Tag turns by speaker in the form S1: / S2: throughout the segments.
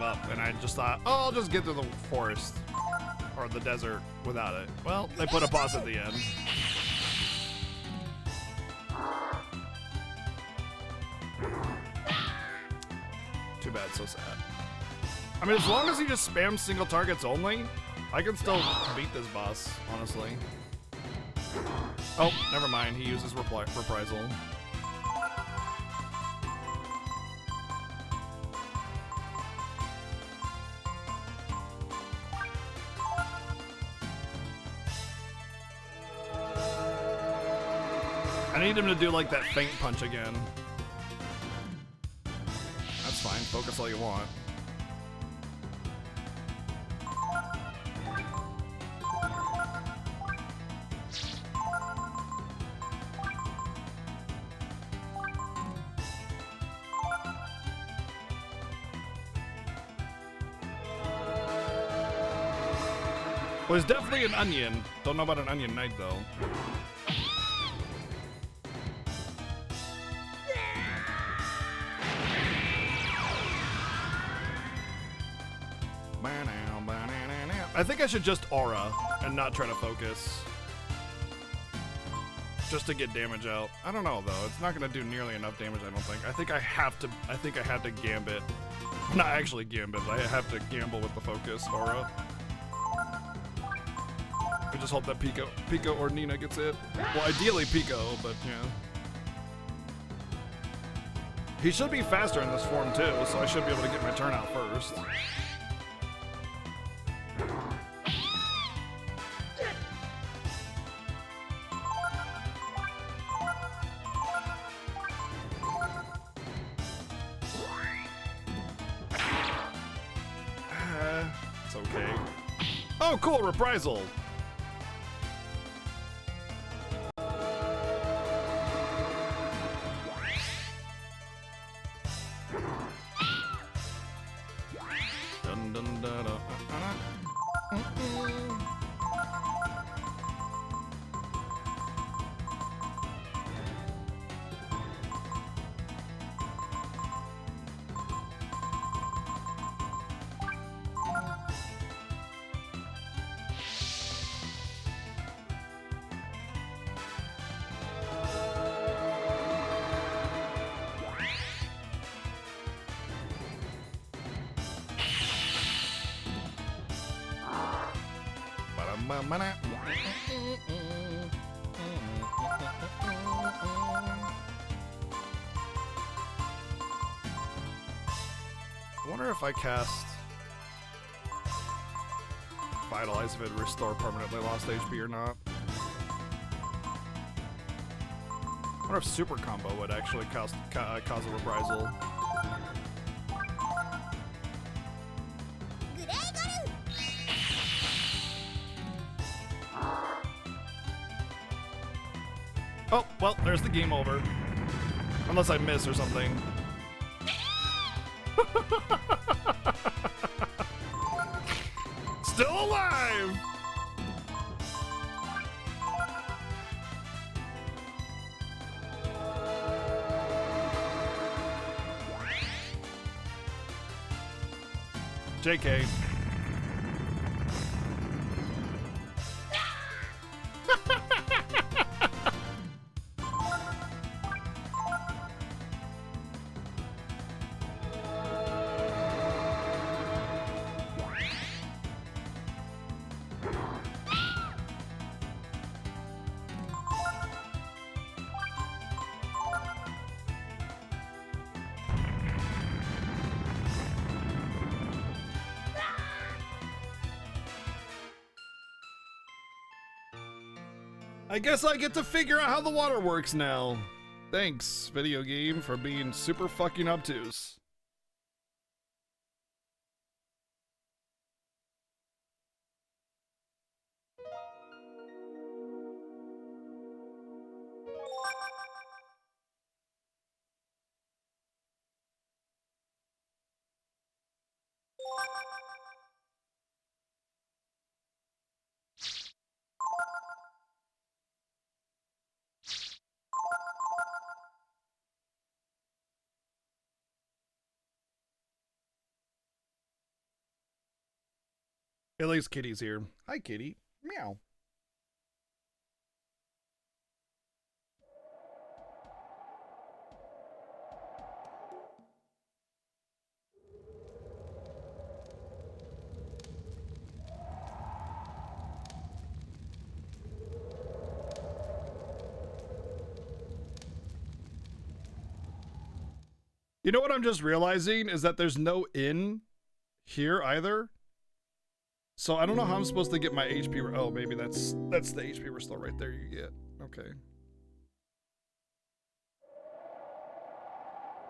S1: gave up, and I just thought, oh, I'll just get to the forest or the desert without it. Well, they put a boss at the end. Too bad, so sad. I mean, as long as he just spams single targets only, I can still beat this boss, honestly. Oh, never mind. He uses reprisal. I need him to do like that feint punch again. That's fine. Focus all you want. Well, there's definitely an onion. Don't know about an onion knight though. I think I should just aura and not try to focus. Just to get damage out. I don't know though. It's not gonna do nearly enough damage, I don't think. I think I have to gambit. Not actually gambit, but I have to gamble with the focus aura. I just hope that Pico or Nina gets it. Well, ideally Pico, but yeah. He should be faster in this form too, so I should be able to get my turn out first. It's okay. Oh, cool, reprisal. Dun, dun, dun, dun, I wonder if I cast Vitalize if it restore permanently lost HP or not. I wonder if super combo would actually cause a reprisal. Oh, well, there's the game over. Unless I miss or something. Still alive! JK. I guess I get to figure out how the water works now. Thanks, video game, for being super fucking obtuse. At least Kitty's here. Hi, Kitty. Meow. You know what I'm just realizing is that there's no inn here either. So I don't know how I'm supposed to get my HP. Oh, maybe that's the HP restore right there you get. Okay.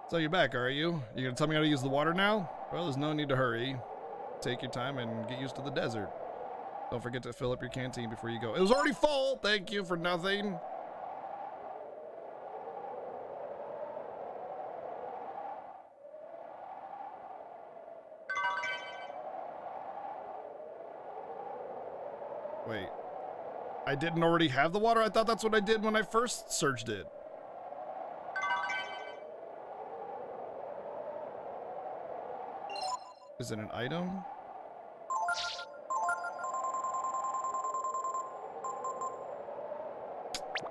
S1: So you're back, are you? You gonna tell me how to use the water now? Well, there's no need to hurry. Take your time and get used to the desert. Don't forget to fill up your canteen before you go. It was already full. Thank you for nothing. Wait, I didn't already have the water? I thought that's what I did when I first searched it. Is it an item?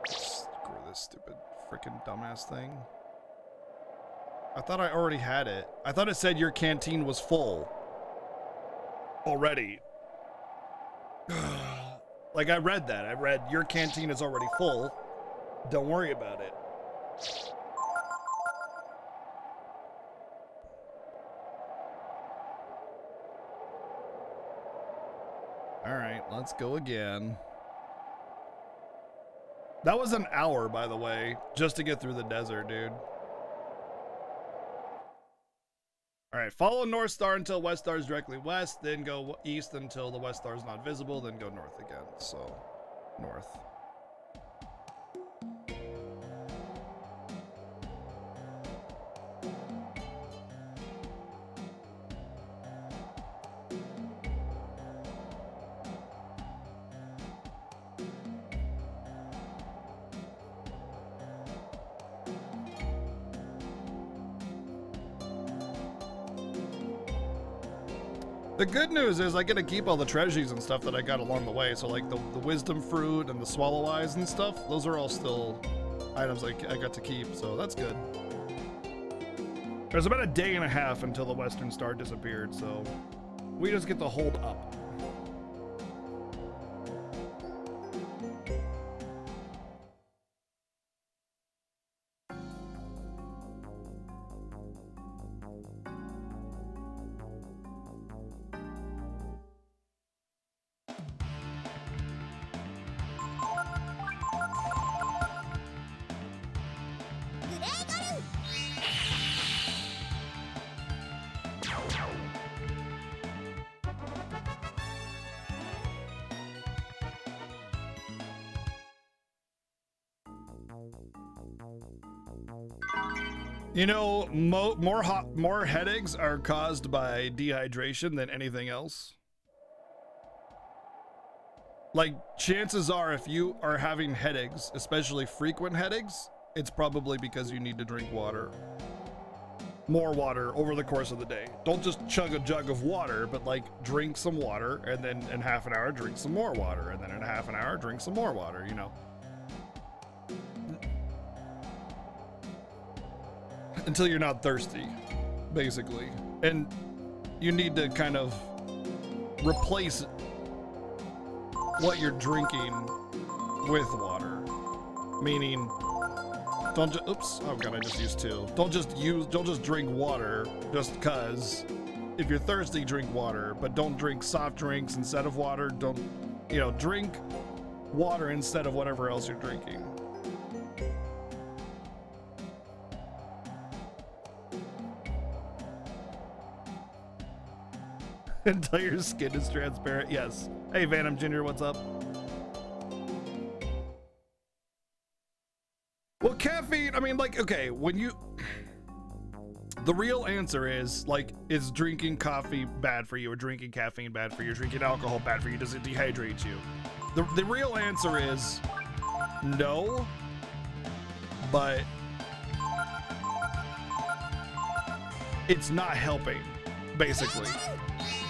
S1: Screw this stupid freaking dumbass thing. I thought I already had it. I thought it said your canteen was full already. Like, I read that. I read, your canteen is already full. Don't worry about it. Alright, let's go again. That was an hour, by the way, just to get through the desert, dude. Alright, follow North Star until West Star is directly west, then go east until the West Star is not visible, then go north again. So, north. The good news is I get to keep all the treasures and stuff that I got along the way. So like the wisdom fruit and the swallow eyes and stuff, those are all still items I got to keep, so that's good. There's about a day and a half until the Western Star disappeared, so we just get to hold up. You know, more headaches are caused by dehydration than anything else. Like, chances are if you are having headaches, especially frequent headaches, it's probably because you need to drink water. More water over the course of the day. Don't just chug a jug of water, but like drink some water, and then in half an hour drink some more water, and then in half an hour drink some more water, you know. Until you're not thirsty, basically. And you need to kind of replace what you're drinking with water. Meaning, don't just, oops, oh god, I just used two. Don't just drink water just cause. If you're thirsty, drink water, but don't drink soft drinks instead of water. Don't, drink water instead of whatever else you're drinking. Until your skin is transparent. Yes. Hey, Vanham Jr., what's up? Well, caffeine, I mean, like, okay, when you... The real answer is, like, is drinking coffee bad for you, or drinking caffeine bad for you, or drinking alcohol bad for you? Does it dehydrate you? The real answer is no, but it's not helping. basically.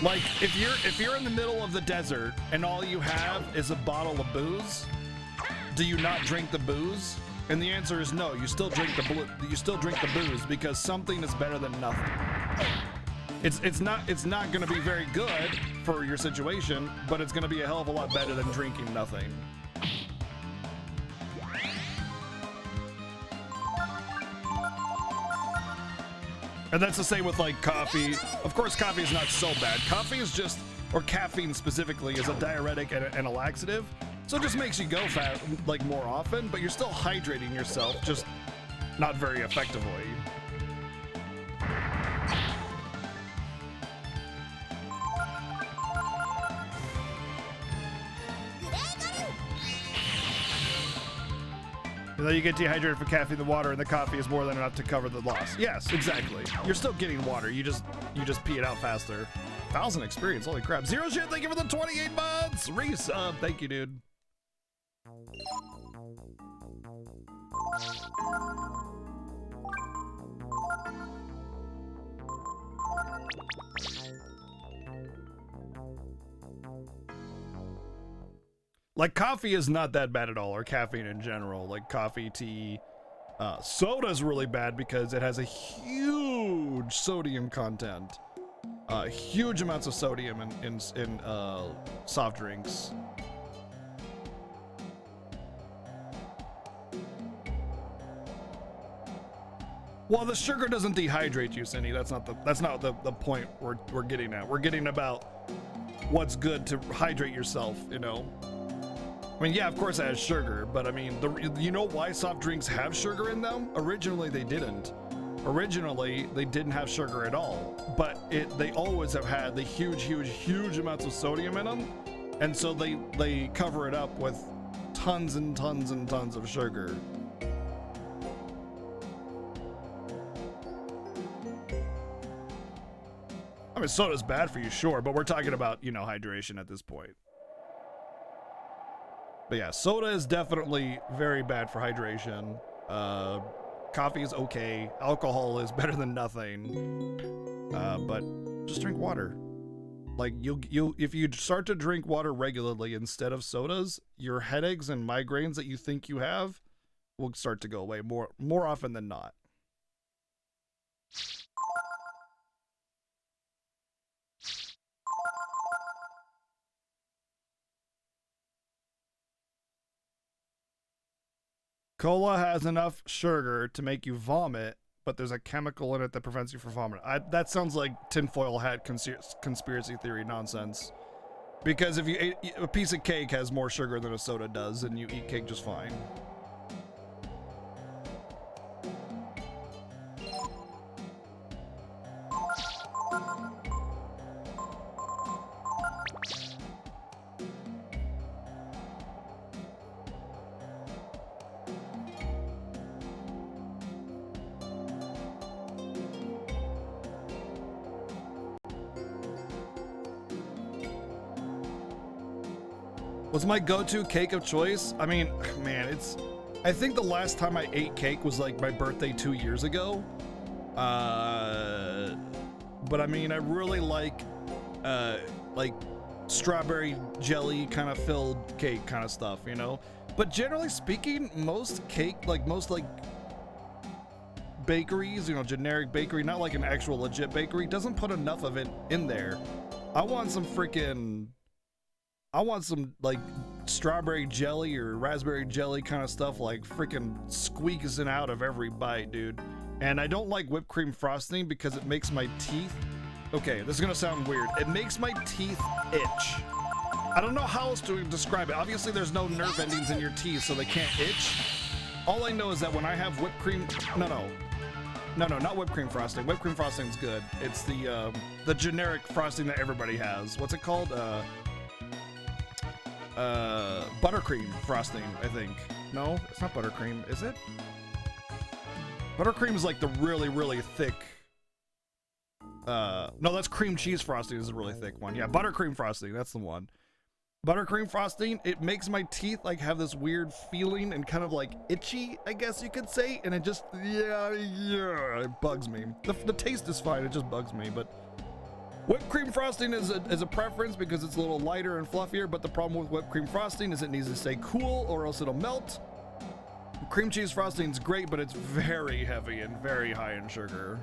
S1: Like, if you're in the middle of the desert and all you have is a bottle of booze, do you not drink the booze? And the answer is no. You still drink the booze because something is better than nothing. It's not going to be very good for your situation, but it's going to be a hell of a lot better than drinking nothing. And that's the same with like coffee. Of course, coffee is not so bad. Coffee is just, or caffeine specifically, is a diuretic and a laxative. So it just makes you go fat like more often, but you're still hydrating yourself, just not very effectively. And then you get dehydrated for caffeine, the water, and the coffee is more than enough to cover the loss. Yes, exactly. You're still getting water. You just pee it out faster. 1,000 experience. Holy crap. Zero shit. Thank you for the 28 months. Resub. Thank you, dude. Like, coffee is not that bad at all, or caffeine in general. Like, coffee, tea. Soda's really bad because it has a huge sodium content. Huge amounts of sodium in soft drinks. Well, the sugar doesn't dehydrate you, Cindy. That's not the point we're getting at. We're getting about what's good to hydrate yourself, you know? I mean, yeah, of course it has sugar, but I mean, you know why soft drinks have sugar in them? Originally, they didn't. Originally, they didn't have sugar at all, but they always have had the huge amounts of sodium in them, and so they cover it up with tons and tons and tons of sugar. I mean, soda's bad for you, sure, but we're talking about, you know, hydration at this point. But yeah, soda is definitely very bad for hydration. Coffee is okay. Alcohol is better than nothing. But just drink water. Like if you start to drink water regularly instead of sodas, your headaches and migraines that you think you have will start to go away more often than not. Cola has enough sugar to make you vomit, but there's a chemical in it that prevents you from vomiting. That sounds like tinfoil hat conspiracy theory nonsense. Because if you ate a piece of cake has more sugar than a soda does, and you eat cake just fine. What's my go-to cake of choice? I mean, man, I think the last time I ate cake was like my birthday 2 years ago. But I mean, I really like strawberry jelly kind of filled cake kind of stuff, you know? But generally speaking, most bakeries, you know, generic bakery, not like an actual legit bakery, doesn't put enough of it in there. I want some like strawberry jelly or raspberry jelly kind of stuff, like freaking squeezing out of every bite, dude. And I don't like whipped cream frosting because it makes my teeth, okay, this is gonna sound weird, it makes my teeth itch. I don't know how else to describe it. Obviously there's no nerve endings in your teeth, so they can't itch. All I know is that when I have whipped cream, no, not whipped cream frosting. Whipped cream frosting is good. It's the generic frosting that everybody has. What's it called? Buttercream frosting, I think. No, it's not buttercream, is it? Buttercream is like the really thick. No, that's cream cheese frosting is a really thick one. Yeah, buttercream frosting, that's the one. Buttercream frosting, it makes my teeth like have this weird feeling and kind of like itchy, I guess you could say, and it just, yeah, it bugs me. The taste is fine, it just bugs me, but Whipped cream frosting is a preference because it's a little lighter and fluffier, but the problem with whipped cream frosting is it needs to stay cool or else it'll melt. Cream cheese frosting is great, but it's very heavy and very high in sugar.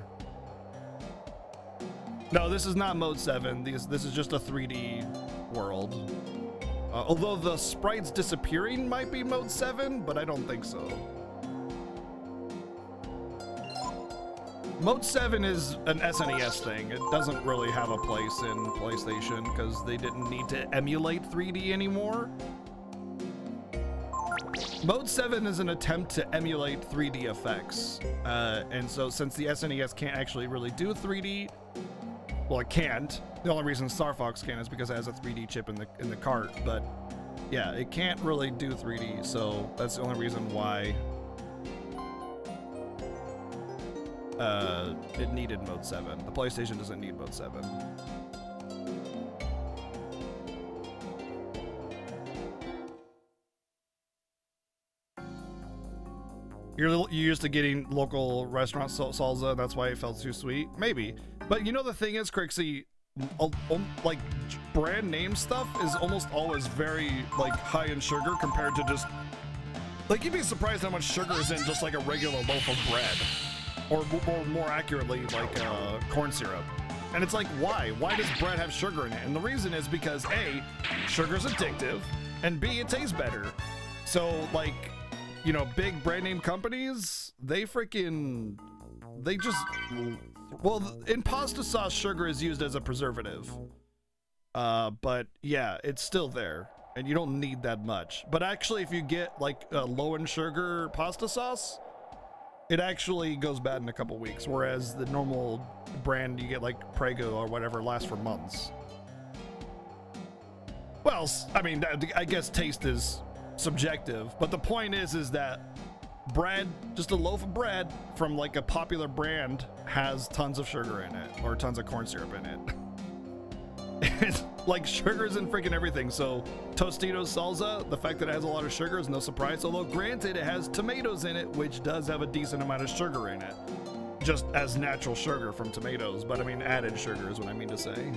S1: No, this is not Mode 7. This is just a 3D world. Although the sprites disappearing might be Mode 7, but I don't think so. Mode 7 is an SNES thing. It doesn't really have a place in PlayStation because they didn't need to emulate 3D anymore. Mode 7 is an attempt to emulate 3D effects. And so since the SNES can't actually really do 3D, well, it can't. The only reason Star Fox can is because it has a 3D chip in the cart, but yeah, it can't really do 3D, so that's the only reason why it needed Mode 7. The PlayStation doesn't need Mode 7. You're used to getting local restaurant salsa, that's why it felt too sweet? Maybe. But you know the thing is, Crixie, like brand name stuff is almost always very like high in sugar compared to just like you'd be surprised how much sugar is in just like a regular loaf of bread. Or more accurately, like corn syrup. And it's like, why? Why does bread have sugar in it? And the reason is because A, sugar's addictive, and B, it tastes better. So, like, you know, big brand name companies, they just, well, in pasta sauce, sugar is used as a preservative. But yeah, it's still there, and you don't need that much. But actually, if you get, like, low in sugar pasta sauce, it actually goes bad in a couple weeks, whereas the normal brand you get like Prego or whatever lasts for months. Well, I mean, I guess taste is subjective, but the point is that bread, just a loaf of bread from like a popular brand has tons of sugar in it or tons of corn syrup in it. It's like sugar's in freaking everything. So Tostitos salsa, the fact that it has a lot of sugar is no surprise, although granted it has tomatoes in it, which does have a decent amount of sugar in it, just as natural sugar from tomatoes, but I mean added sugar is what I mean to say.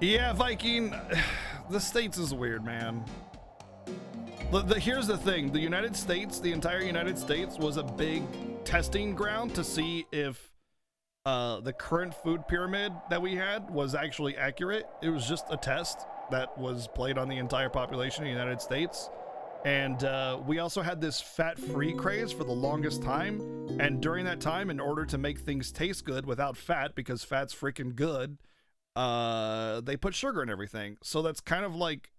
S1: Yeah, Viking, the States is weird, man. Here's the thing, the United States, the entire United States was a big testing ground to see if the current food pyramid that we had was actually accurate. It was just a test that was played on the entire population of the United States. And we also had this fat-free craze for the longest time. And during that time, in order to make things taste good without fat, because fat's freaking good, they put sugar in everything. So that's kind of like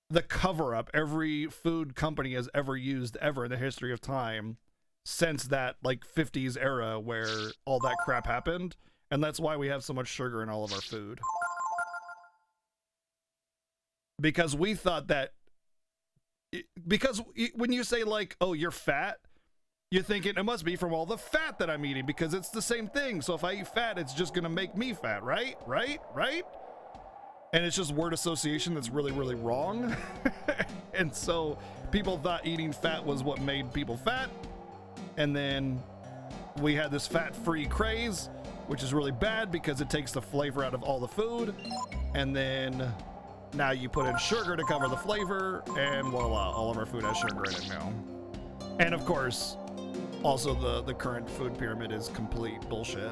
S1: the cover-up every food company has ever used ever in the history of time since that like 50s era where all that crap happened. And that's why we have so much sugar in all of our food. Because we thought that, because when you say like, oh, you're fat, you're thinking it must be from all the fat that I'm eating because it's the same thing. So if I eat fat, it's just gonna make me fat, right? And it's just word association that's really, really wrong. And so people thought eating fat was what made people fat. And then we had this fat-free craze, which is really bad because it takes the flavor out of all the food. And then now you put in sugar to cover the flavor, and voila, all of our food has sugar in it now. And of course, also the current food pyramid is complete bullshit.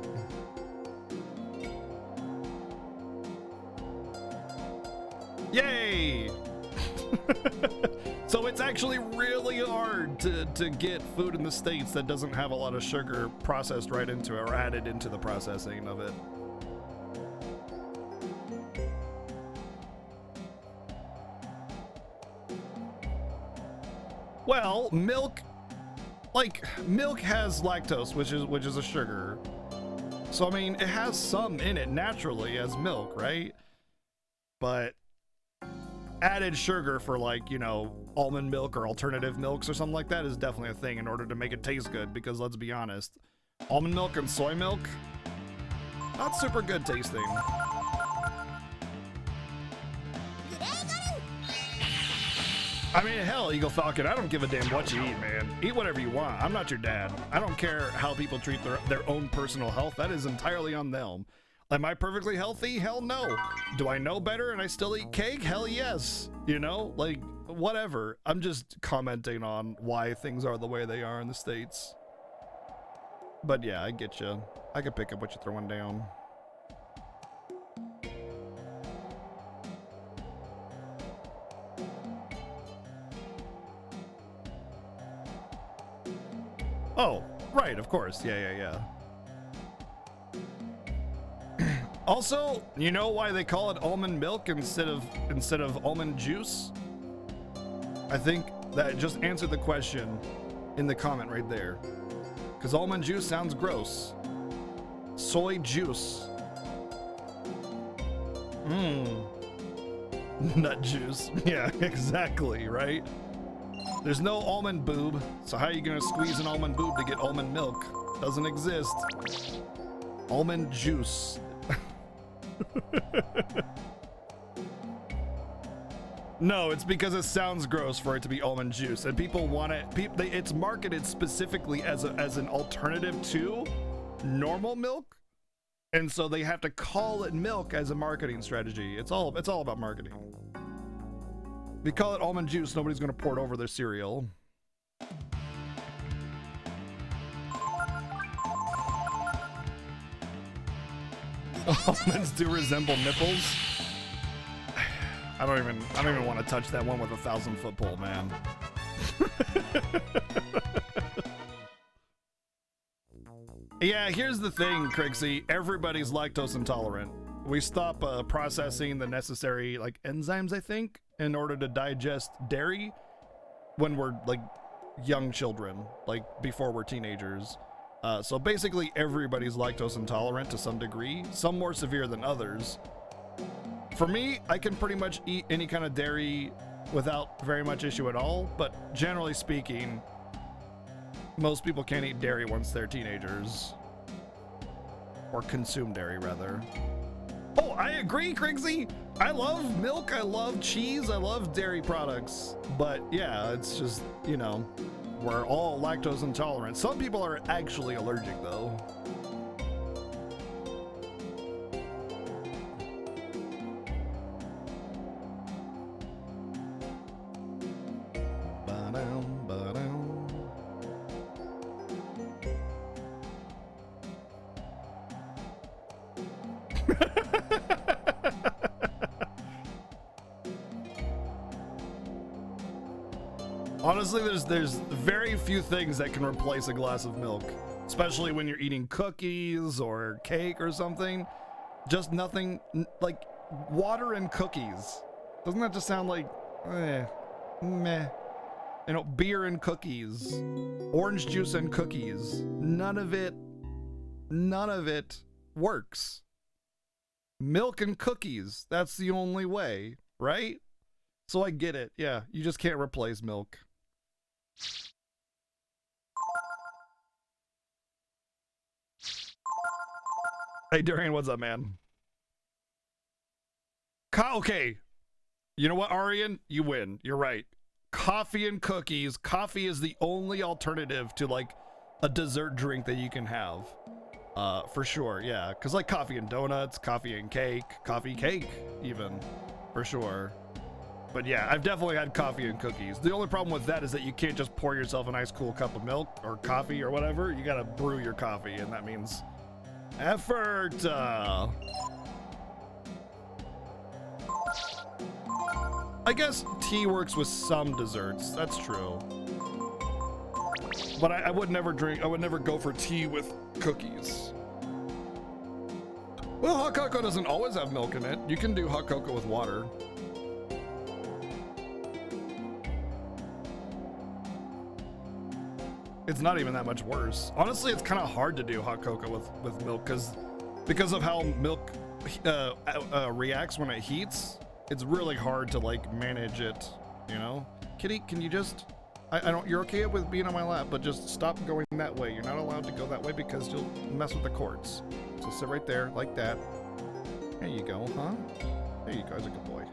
S1: Yay! So it's actually really hard to get food in the States that doesn't have a lot of sugar processed right into it or added into the processing of it. Well, milk has lactose, which is a sugar. So I mean, it has some in it naturally as milk, right? But added sugar for like, you know, almond milk or alternative milks or something like that is definitely a thing in order to make it taste good, because let's be honest, almond milk and soy milk, not super good tasting. I mean, hell, Eagle Falcon, I don't give a damn what you eat, man. Eat whatever you want. I'm not your dad. I don't care how people treat their own personal health. That is entirely on them. Am I perfectly healthy? Hell no. Do I know better and I still eat cake? Hell yes. You know, like, whatever. I'm just commenting on why things are the way they are in the States. But yeah, I get you. I can pick up what you're throwing down. Oh, right, of course. Yeah. Also, you know why they call it almond milk instead of almond juice? I think that just answered the question in the comment right there. Because almond juice sounds gross. Soy juice. Nut juice. Yeah, exactly, right? There's no almond boob, so how are you gonna squeeze an almond boob to get almond milk? Doesn't exist. Almond juice. No, it's because it sounds gross for it to be almond juice, and people want it. It's marketed specifically as an alternative to normal milk, and so they have to call it milk as a marketing strategy. It's all about marketing. If you call it almond juice, nobody's gonna pour it over their cereal. Almonds do resemble nipples. I don't even want to touch that one with a 1,000-foot pole, man. Yeah, here's the thing, Crixie. Everybody's lactose intolerant. We stop processing the necessary like enzymes, I think, in order to digest dairy when we're like young children, like before we're teenagers. So basically everybody's lactose intolerant to some degree, some more severe than others. For me, I can pretty much eat any kind of dairy without very much issue at all, but generally speaking, most people can't eat dairy once they're teenagers. Or consume dairy, rather. Oh, I agree, Crixie! I love milk, I love cheese, I love dairy products. But yeah, it's just, you know, we're all lactose intolerant. Some people are actually allergic, though. Honestly, there's very few things that can replace a glass of milk, especially when you're eating cookies or cake or something. Just nothing like water and cookies. Doesn't that just sound like meh? You know, beer and cookies, orange juice and cookies. None of it works. Milk and cookies, that's the only way, right? So I get it. Yeah, you just can't replace milk. Hey, Durian, what's up, man? Okay. You know what, Arian? You win. You're right. Coffee and cookies. Coffee is the only alternative to, like, a dessert drink that you can have. For sure, yeah. Because, like, coffee and donuts, coffee and cake, coffee cake, even. For sure. But yeah, I've definitely had coffee and cookies. The only problem with that is that you can't just pour yourself a nice cool cup of milk or coffee or whatever. You gotta brew your coffee, and that means effort. I guess tea works with some desserts. That's true. But I would never go for tea with cookies. Well, hot cocoa doesn't always have milk in it. You can do hot cocoa with water. It's not even that much worse. Honestly, it's kind of hard to do hot cocoa with milk because of how milk reacts when it heats. It's really hard to like manage it, you know? Kitty, can you just, I don't, you're okay with being on my lap, but just stop going that way. You're not allowed to go that way because you'll mess with the cords. So sit right there like that. There you go, huh? There you go, that's a good boy.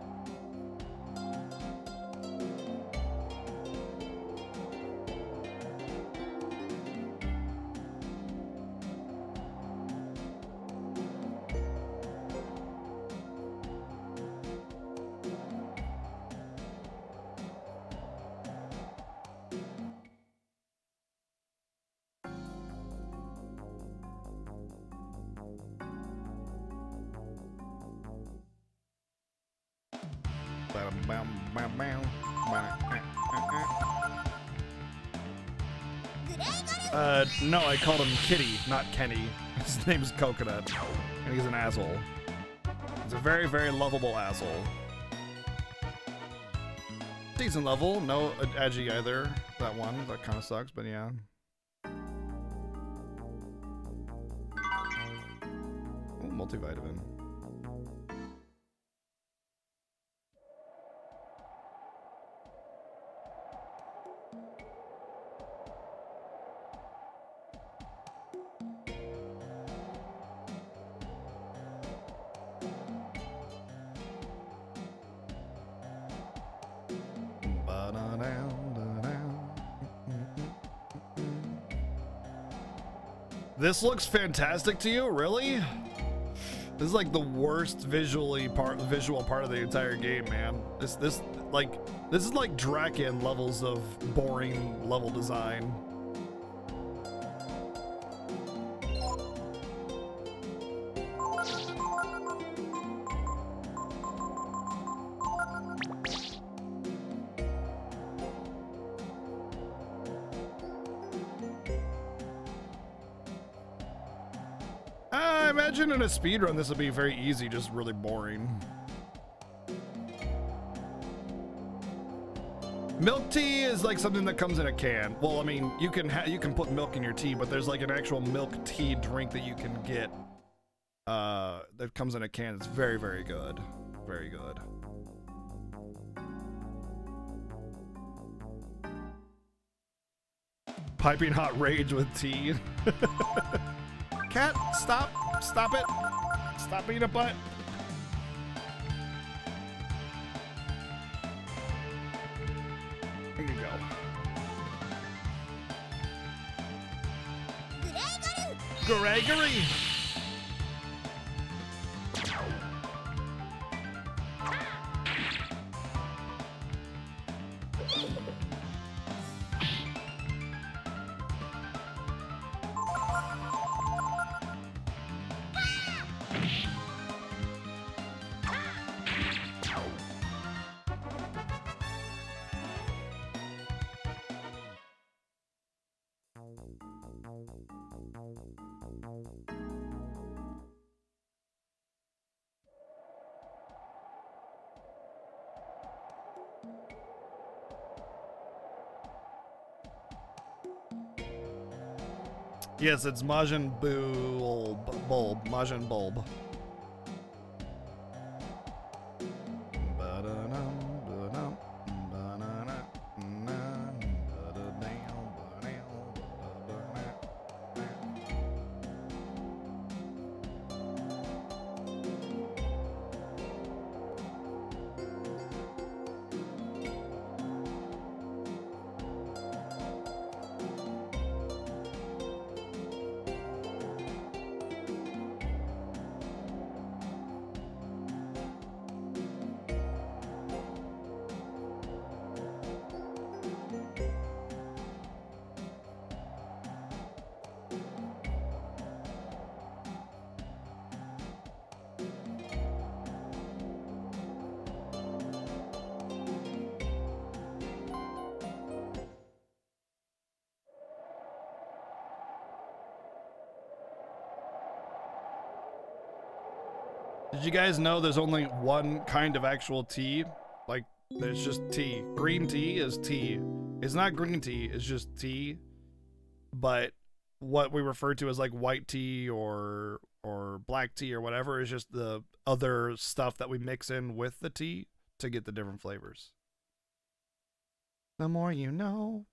S1: No, I called him Kitty, not Kenny. His name's Coconut, and he's an asshole. He's a very, very lovable asshole. Decent level, no Agi either. That one, that kind of sucks, but yeah. Oh, multivitamin. This looks fantastic to you, really? This is like the worst visual part of the entire game, man. This is like Draken levels of boring level design. I imagine in a speedrun this would be very easy, just really boring. Milk tea is like something that comes in a can. Well, I mean, you can put milk in your tea, but there's like an actual milk tea drink that you can get that comes in a can. It's very, very good. Very good. Piping hot rage with tea. Cat, stop. Stop it. Stop being a butt. There you go. Gregory! Yes, it's Majin Bulb. Majin Bulb. Did you guys know there's only one kind of actual tea? Like, there's just tea. Green tea is tea. It's not green tea, it's just tea. But what we refer to as like white tea or black tea or whatever is just the other stuff that we mix in with the tea to get the different flavors. The more you know.